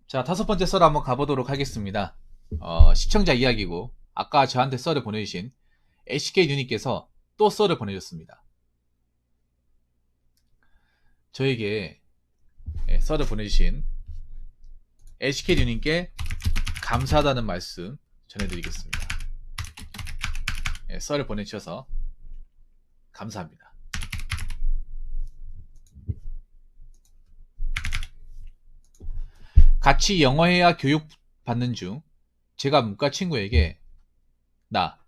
자, 다섯 번째 썰 한번 가보도록 하겠습니다. 시청자 이야기고, 아까 저한테 썰을 보내주신 HK 누님께서 또 썰을 보내줬습니다. 저에게 썰을 보내주신 HK 누님께 감사하다는 말씀 전해드리겠습니다. 썰을 보내주셔서 감사합니다. 같이 영어회화 교육 받는 중 제가 문과 친구에게 나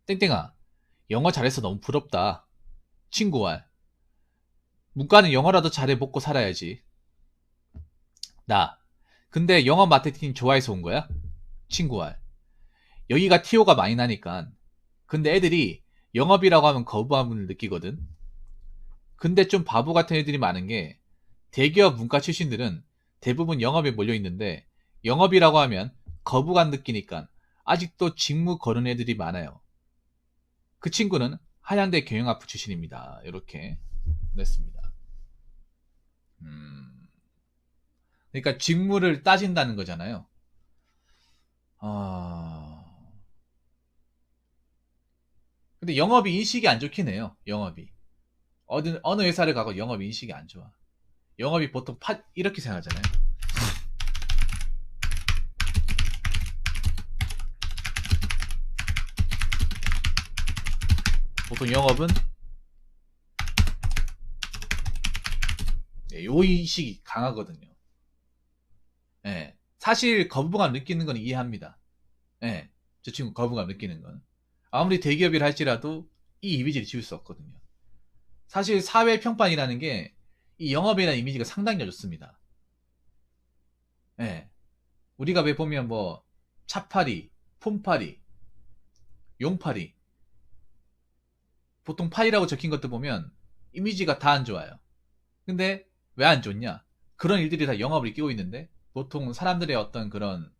땡땡아 영어 잘해서 너무 부럽다. 친구와 문과는 영어라도 잘해 먹고 살아야지. 나 근데 영어 마케팅 좋아해서 온 거야? 친구와 여기가 티오가 많이 나니까. 근데 애들이 영업이라고 하면 거부감을 느끼거든. 근데 좀 바보 같은 애들이 많은 게 대기업 문과 출신들은 대부분 영업에 몰려 있는데 영업이라고 하면 거부감 느끼니까 아직도 직무 거는 애들이 많아요. 그 친구는 한양대 경영학부 출신입니다. 이렇게 냈습니다. 그러니까 직무를 따진다는 거잖아요. 근데 영업이 인식이 안 좋긴 해요. 영업이. 어느 회사를 가고 영업 인식이 안 좋아. 영업이 보통 이렇게 생각하잖아요. 보통 영업은 요 인식이 강하거든요. 예. 사실 거부감 느끼는 건 이해합니다. 예. 저 친구 거부감 느끼는 건. 아무리 대기업이라 할지라도 이 이미지를 지울 수 없거든요. 사실 사회 평판이라는 게 이 영업에 대한 이미지가 상당히 좋습니다. 예. 우리가 왜 보면 뭐 차파리, 폼파리, 용파리 보통 파리라고 적힌 것도 보면 이미지가 다 안 좋아요. 근데 왜 안 좋냐? 그런 일들이 다 영업을 끼고 있는데 보통 사람들의 어떤 그런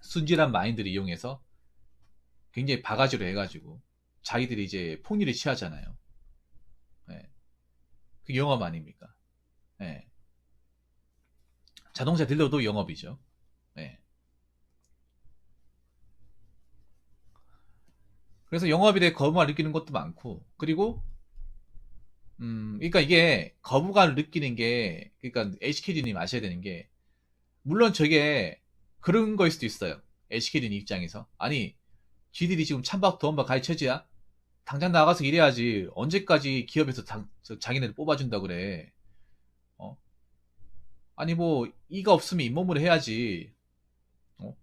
순진한 마인드를 이용해서 굉장히 바가지로 해가지고 자기들이 이제 폭리를 취하잖아요. 예. 그 영업 아닙니까? 예. 자동차 딜러도 영업이죠. 예. 그래서 영업에 대해 거부감을 느끼는 것도 많고, 그리고 그러니까 이게 거부감을 느끼는 게, 그러니까 HKD님 아셔야 되는 게, 물론 저게 그런 거일 수도 있어요. HKD님 입장에서. 아니, 지들이 지금 찬밥 더운밥 가르쳐줘야 당장 나가서 일해야지. 언제까지 기업에서 자기네들 뽑아준다 그래. 어? 아니 뭐 이가 없으면 잇몸으로 해야지. 어?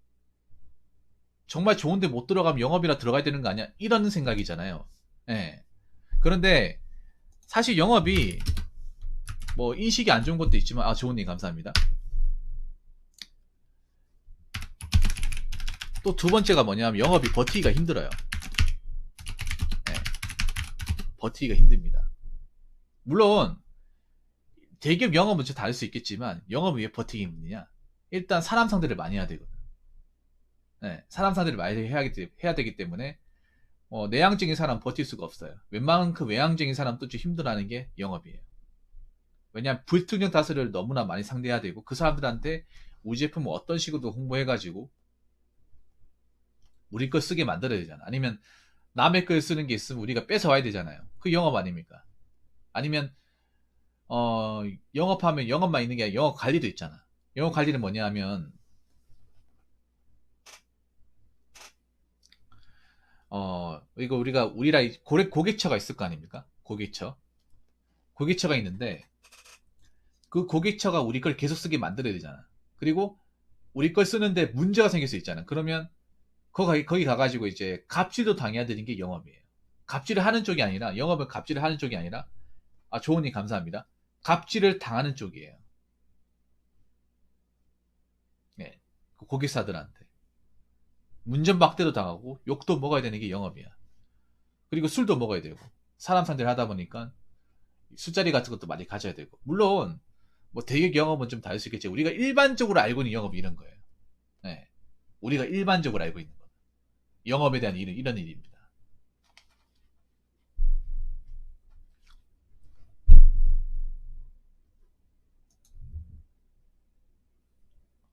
정말 좋은데 못 들어가면 영업이라 들어가야 되는 거 아니야? 이런 생각이잖아요. 예. 그런데 사실 영업이 뭐 인식이 안 좋은 것도 있지만 좋은 일 감사합니다. 또 두 번째가 뭐냐면 영업이 버티기가 힘들어요. 예. 버티기가 힘듭니다. 물론 대기업 영업은 좀 다를 수 있겠지만 영업이 왜 버티기 힘드냐? 일단 사람 상대를 많이 해야 되거든. 네, 사람 상대를 많이 해야 되기 때문에 내향적인 사람 버틸 수가 없어요. 웬만큼 외향적인 사람 또 좀 힘들어하는 게 영업이에요. 왜냐하면 불특정 다수를 너무나 많이 상대해야 되고 그 사람들한테 우리 제품을 어떤 식으로 홍보해가지고 우리 걸 쓰게 만들어야 되잖아. 아니면 남의 걸 쓰는 게 있으면 우리가 뺏어와야 되잖아요. 그 영업 아닙니까? 아니면 어, 영업하면 영업만 있는 게 아니라 영업 관리도 있잖아. 영업 관리는 뭐냐 하면 이거 우리라 고객처가 있을 거 아닙니까? 고객처가 있는데 그 고객처가 우리 걸 계속 쓰게 만들어야 되잖아. 그리고 우리 걸 쓰는데 문제가 생길 수 있잖아. 그러면 거기 가가지고 이제 갑질도 당해야 되는 게 영업이에요. 갑질을 하는 쪽이 아니라 영업은 갑질을 하는 쪽이 아니라 조은님 감사합니다. 갑질을 당하는 쪽이에요. 네. 그 고객사들한테 문전박대도 당하고 욕도 먹어야 되는 게 영업이야. 그리고 술도 먹어야 되고 사람 상대를 하다 보니까 술자리 같은 것도 많이 가져야 되고 물론 뭐 대기업 영업은 좀 다를 수 있겠지. 우리가 일반적으로 알고 있는 영업이 이런 거예요. 네. 우리가 일반적으로 알고 있는 거. 영업에 대한 이런 일입니다.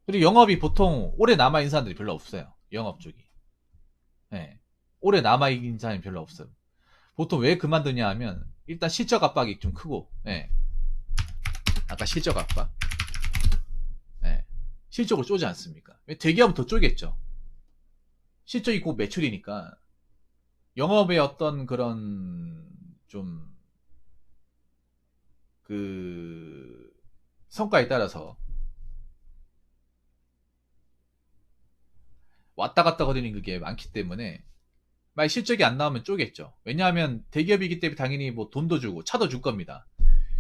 그리고 영업이 보통 오래 남아있는 사람들이 별로 없어요. 영업 쪽이. 예. 오래 남아있는 사람이 별로 없어요. 보통 왜 그만두냐 하면, 일단 실적 압박이 좀 크고, 예. 아까 실적 압박. 예. 실적을 쪼지 않습니까? 대기업은 더 쪼겠죠. 실적이 곧 매출이니까, 영업의 어떤 그런, 좀, 그, 성과에 따라서 왔다 갔다 거리는 그게 많기 때문에, 만약 실적이 안 나오면 쪼겠죠. 왜냐하면 대기업이기 때문에 당연히 뭐 돈도 주고 차도 줄 겁니다.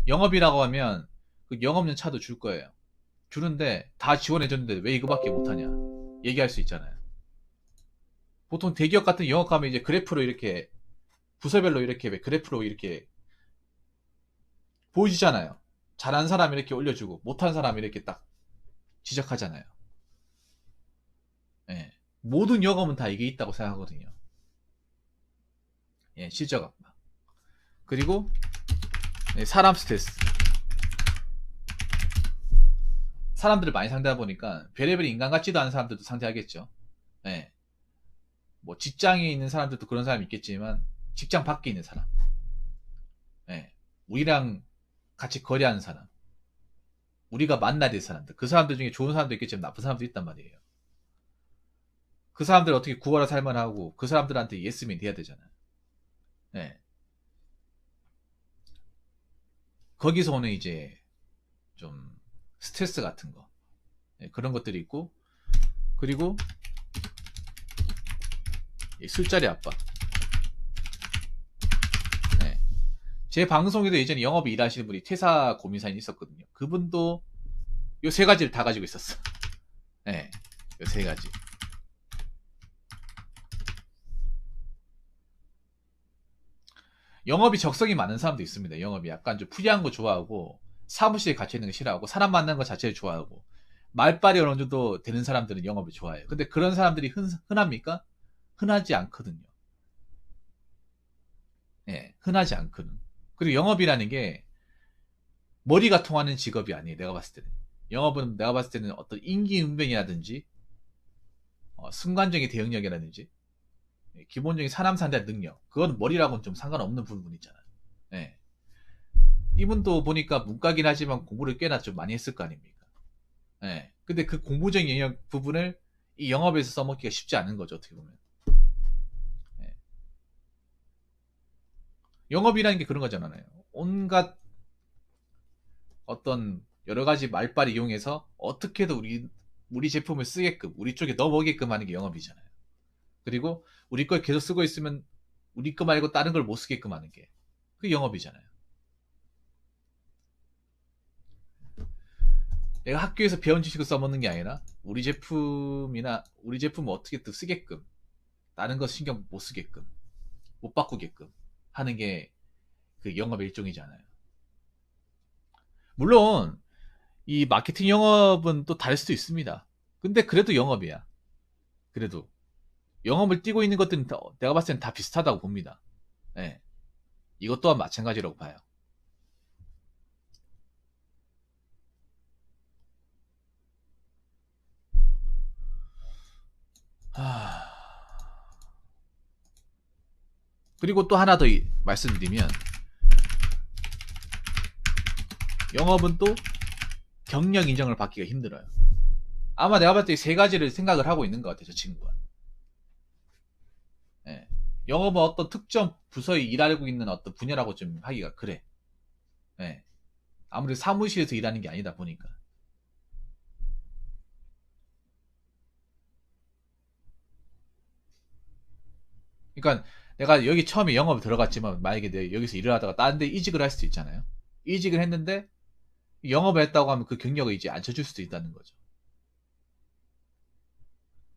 영업이라고 하면 그 영업용 차도 줄 거예요. 주는데 다 지원해줬는데 왜 이거밖에 못하냐 얘기할 수 있잖아요. 보통 대기업 같은 영업 가면 이제 그래프로 이렇게 부서별로 이렇게 그래프로 이렇게 보여주잖아요. 잘한 사람 이렇게 올려주고 못한 사람 이렇게 딱 지적하잖아요. 예. 모든 영업은 다 이게 있다고 생각하거든요. 예, 실적 압박. 그리고 사람 스트레스. 사람들을 많이 상대하다 보니까 별의별 인간 같지도 않은 사람들도 상대하겠죠. 예. 뭐 직장에 있는 사람들도 그런 사람이 있겠지만 직장 밖에 있는 사람. 예. 우리랑 같이 거래하는 사람. 우리가 만나야 될 사람들. 그 사람들 중에 좋은 사람도 있겠지만 나쁜 사람도 있단 말이에요. 그 사람들 어떻게 구하라 살만하고 그 사람들한테 예스맨 돼야 되잖아요. 예. 거기서 오는 이제 좀 스트레스 같은 거. 예, 그런 것들이 있고 그리고 술자리 압박. 예. 제 방송에도 예전에 영업에 일하시는 분이 퇴사 고민사연이 있었거든요. 그분도 요 세 가지를 다 가지고 있었어. 예. 요 세 가지. 영업이 적성이 많은 사람도 있습니다. 영업이 약간 좀 프리한 거 좋아하고 사무실에 갇혀 있는 거 싫어하고 사람 만나는 거 자체를 좋아하고 말빨이 어느 정도 되는 사람들은 영업을 좋아해요. 근데 그런 사람들이 흔합니까? 흔하지 않거든요. 예, 흔하지 않거든. 그리고 영업이라는 게 머리가 통하는 직업이 아니에요. 내가 봤을 때는. 영업은 내가 봤을 때는 어떤 인기응변이라든지 순간적인 대응력이라든지 기본적인 사람 상대 능력 그건 머리라고는 좀 상관없는 부분이 있잖아요. 예. 이분도 보니까 문과긴 하지만 공부를 꽤나 좀 많이 했을 거 아닙니까? 예. 근데 그 공부적인 영역 부분을 이 영업에서 써먹기가 쉽지 않은 거죠, 어떻게 보면. 예. 영업이라는 게 그런 거잖아요. 온갖 어떤 여러 가지 말빨 이용해서 어떻게든 우리 제품을 쓰게끔, 우리 쪽에 넣어보게끔 하는 게 영업이잖아요. 그리고 우리 걸 계속 쓰고 있으면 우리 거 말고 다른 걸 못 쓰게끔 하는 게 그게 영업이잖아요. 내가 학교에서 배운 지식을 써먹는 게 아니라 우리 제품을 어떻게 또 쓰게끔 다른 거 신경 못 쓰게끔 못 바꾸게끔 하는 게 그 영업의 일종이잖아요. 물론 이 마케팅 영업은 또 다를 수도 있습니다. 근데 그래도 영업이야. 그래도 영업을 뛰고 있는 것들은 내가 봤을 때는 다 비슷하다고 봅니다. 예. 이것 또한 마찬가지라고 봐요. 하... 그리고 또 하나 더 말씀드리면 영업은 또 경력 인정을 받기가 힘들어요. 아마 내가 봤을 때 세 가지를 생각을 하고 있는 것 같아요, 저 친구가. 예. 영업은 어떤 특정 부서에 일하고 있는 어떤 분야라고 좀 하기가 그래. 예. 아무래도 사무실에서 일하는 게 아니다 보니까. 그러니까 내가 여기 처음에 영업에 들어갔지만 만약에 내가 여기서 일을 하다가 다른 데 이직을 할 수도 있잖아요. 이직을 했는데 영업을 했다고 하면 그 경력을 이제 안 쳐줄 수도 있다는 거죠.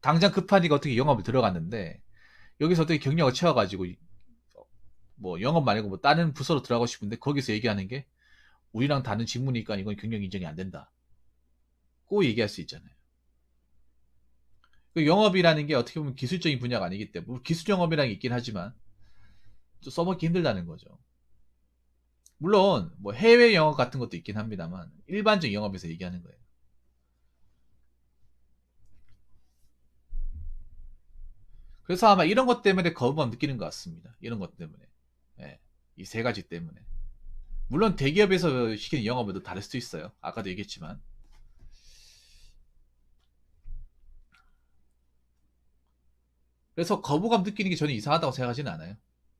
당장 급하니까 어떻게 영업을 들어갔는데 여기서 어떻게 경력을 채워가지고 뭐 영업 말고 뭐 다른 부서로 들어가고 싶은데 거기서 얘기하는 게 우리랑 다른 직무니까 이건 경력 인정이 안 된다. 고 얘기할 수 있잖아요. 그 영업이라는 게 어떻게 보면 기술적인 분야가 아니기 때문에 기술 영업이라는 게 있긴 하지만 좀 써먹기 힘들다는 거죠. 물론 뭐 해외 영업 같은 것도 있긴 합니다만 일반적 영업에서 얘기하는 거예요. 그래서 아마 이런 것 때문에 거부감 느끼는 것 같습니다. 이런 것 때문에. 예. 이 세 가지 때문에. 물론 대기업에서 시키는 영업은 또 다를 수도 있어요. 아까도 얘기했지만. 그래서 거부감 느끼는 게 저는 이상하다고 생각하지는 않아요.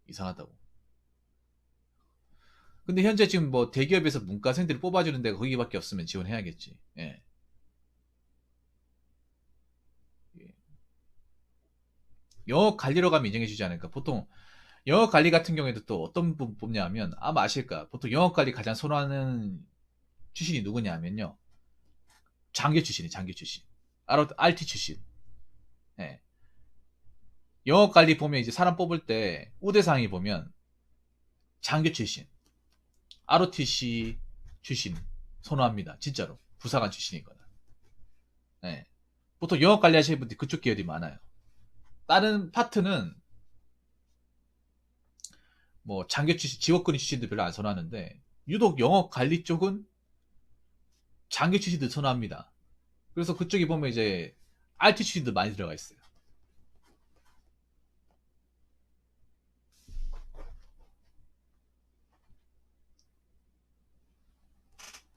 이상하다고. 근데 현재 지금 뭐 대기업에서 문과생들을 뽑아주는 데가 거기밖에 없으면 지원해야겠지. 예. 예. 영업 관리로 가면 인정해주지 않을까. 보통 영업 관리 같은 경우에도 또 어떤 분 뽑냐 하면 아마 아실까. 보통 영업 관리 가장 선호하는 출신이 누구냐 하면요. 장교 출신이 장교 출신. RT 출신. 예. 영업 관리 보면 이제 사람 뽑을 때 우대상이 보면 장교 출신, ROTC 출신 선호합니다. 진짜로. 부사관 출신이거나. 예. 보통 영업 관리 하시는 분들이 그쪽 계열이 많아요. 다른 파트는 뭐 장교 출신, 직업군인 출신들 별로 안 선호하는데 유독 영업 관리 쪽은 장교 출신들 선호합니다. 그래서 그쪽에 보면 이제 RT 출신들 많이 들어가 있어요.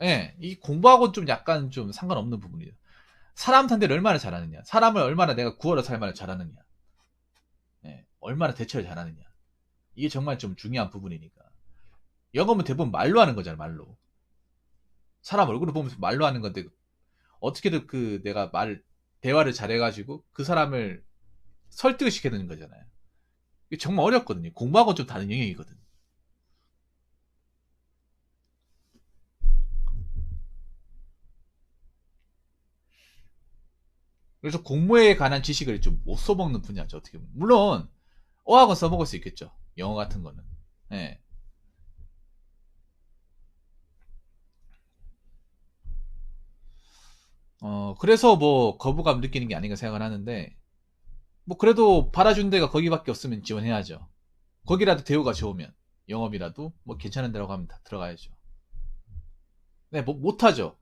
예, 이 공부하고 좀 약간 좀 상관없는 부분이에요. 사람 상대를 얼마나 잘하느냐, 사람을 얼마나 내가 구하러 살만을 잘하느냐, 예, 얼마나 대처를 잘하느냐. 이게 정말 좀 중요한 부분이니까. 영어는 대부분 말로 하는 거잖아, 말로. 사람 얼굴을 보면서 말로 하는 건데 어떻게든 그 내가 대화를 잘해가지고 그 사람을 설득을 시켜야 되는 거잖아요. 이게 정말 어렵거든요. 공부하고 좀 다른 영역이거든. 그래서 공부에 관한 지식을 좀 못 써먹는 분야죠, 어떻게 보면. 물론 어학은 써먹을 수 있겠죠. 영어 같은 거는. 예. 그래서 뭐 거부감 느끼는 게 아닌가 생각을 하는데, 뭐 그래도 받아준 데가 거기밖에 없으면 지원해야죠. 거기라도 대우가 좋으면, 영업이라도 뭐 괜찮은 데라고 하면 다 들어가야죠. 네, 뭐 못하죠.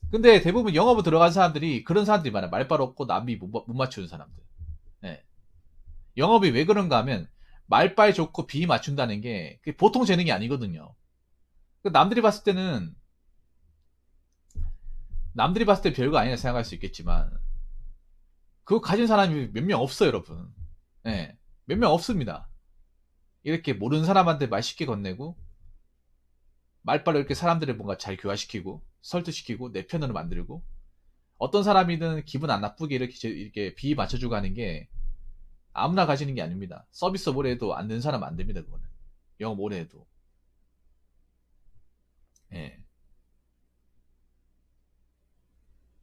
근데 대부분 영업을 들어간 사람들이 그런 사람들이 많아요. 말빨 없고 남이 못 맞추는 사람들. 네. 영업이 왜 그런가 하면 말빨 좋고 비 맞춘다는 게 그게 보통 재능이 아니거든요. 그 남들이 봤을 때 별거 아니라 생각할 수 있겠지만 그거 가진 사람이 몇 명 없어요, 여러분. 네. 몇 명 없습니다. 이렇게 모르는 사람한테 말 쉽게 건네고 말빨로 이렇게 사람들을 뭔가 잘 교화시키고 설득시키고 내 편으로 만들고 어떤 사람이든 기분 안 나쁘게 이렇게 비 맞춰주고 하는 게 아무나 가지는 게 아닙니다. 서비스 오래 해도 안 되는 사람 안 됩니다, 그거는. 영업 오래 해도. 예.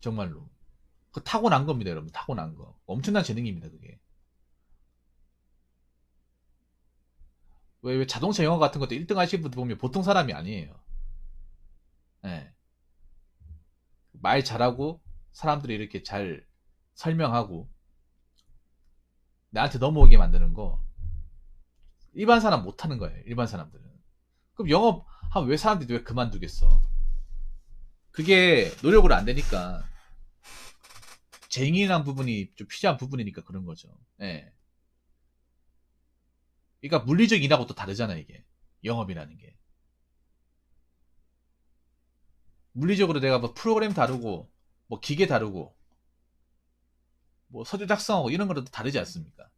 정말로. 그 타고난 겁니다, 여러분. 타고난 거. 엄청난 재능입니다, 그게. 왜 자동차 영어 같은 것도 1등 하시는 분들 보면 보통 사람이 아니에요. 예. 말 잘하고 사람들이 이렇게 잘 설명하고 나한테 넘어오게 만드는 거 일반 사람 못 하는 거예요. 일반 사람들은. 그럼 영업 하면 왜 사람들이 왜 그만두겠어? 그게 노력으로 안 되니까 쟁이란 부분이 좀 필요한 부분이니까 그런 거죠. 예. 그러니까 물리적 인하고 또 다르잖아 이게 영업이라는 게. 물리적으로 내가 뭐 프로그램 다루고 뭐 기계 다루고 뭐 서류 작성하고 이런 거랑 또 다르지 않습니까?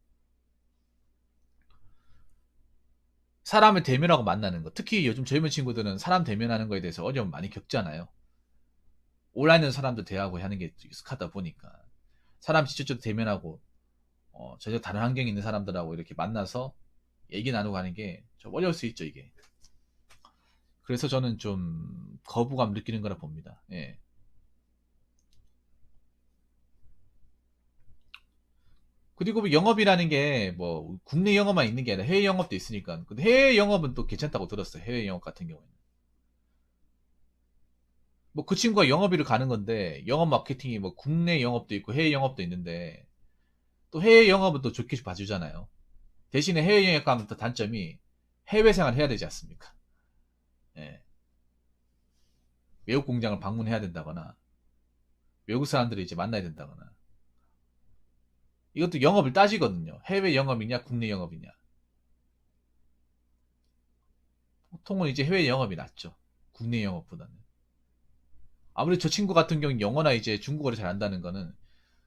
사람을 대면하고 만나는 거. 특히 요즘 젊은 친구들은 사람 대면하는 거에 대해서 어려움 많이 겪잖아요. 온라인으로 사람들 대하고 하는 게 익숙하다 보니까 사람 직접적으로 대면하고 전혀 다른 환경에 있는 사람들하고 이렇게 만나서 얘기 나누고 하는 게 좀 어려울 수 있죠 이게. 그래서 저는 좀 거부감 느끼는 거라 봅니다. 예. 그리고 뭐 영업이라는 게 뭐 국내 영업만 있는 게 아니라 해외 영업도 있으니까. 근데 해외 영업은 또 괜찮다고 들었어요. 해외 영업 같은 경우에는. 뭐 그 친구가 영업일을 가는 건데 영업 마케팅이 뭐 국내 영업도 있고 해외 영업도 있는데 또 해외 영업은 또 좋게 봐주잖아요. 대신에 해외 영업 가면 또 단점이 해외 생활 해야 되지 않습니까? 예. 외국 공장을 방문해야 된다거나 외국 사람들을 이제 만나야 된다거나 이것도 영업을 따지거든요. 해외 영업이냐, 국내 영업이냐. 보통은 이제 해외 영업이 낫죠. 국내 영업보다는. 아무래도 저 친구 같은 경우는 영어나 이제 중국어를 잘한다는 거는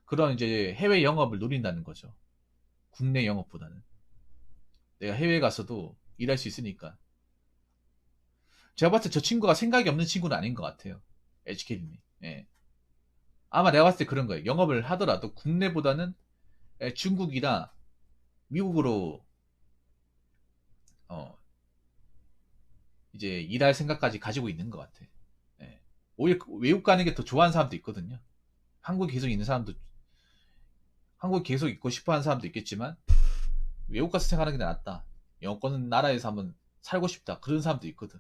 그런 이제 해외 영업을 노린다는 거죠. 국내 영업보다는. 내가 해외 가서도 일할 수 있으니까. 제가 봤을 때 저 친구가 생각이 없는 친구는 아닌 것 같아요. HK님. 예. 아마 내가 봤을 때 그런 거예요. 영업을 하더라도 국내보다는 중국이나 미국으로 어, 이제 일할 생각까지 가지고 있는 것 같아. 예. 오히려 외국 가는 게 더 좋아하는 사람도 있거든요. 한국에 계속 있는 사람도, 한국에 계속 있고 싶어 하는 사람도 있겠지만, 외국 가서 생활하는 게 낫다. 영어권 나라에서 한번 살고 싶다. 그런 사람도 있거든.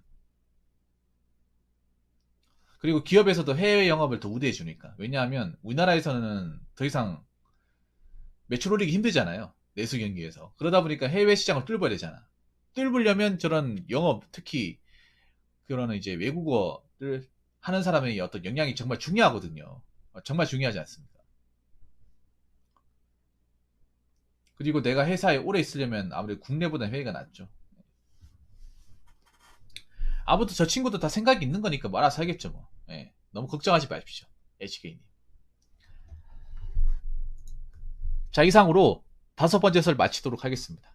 그리고 기업에서도 해외 영업을 더 우대해 주니까. 왜냐하면 우리나라에서는 더 이상 매출 올리기 힘들잖아요. 내수 경기에서. 그러다 보니까 해외 시장을 뚫어야 되잖아. 뚫으려면 저런 영업, 특히 그런 이제 외국어를 하는 사람의 어떤 역량이 정말 중요하거든요. 정말 중요하지 않습니까? 그리고 내가 회사에 오래 있으려면 아무래도 국내보다 해외가 낫죠. 아무튼 저 친구도 다 생각이 있는 거니까 뭐 알아서 하겠죠 뭐. 예, 너무 걱정하지 마십시오. HK님. 자, 이상으로 5번째 설 마치도록 하겠습니다.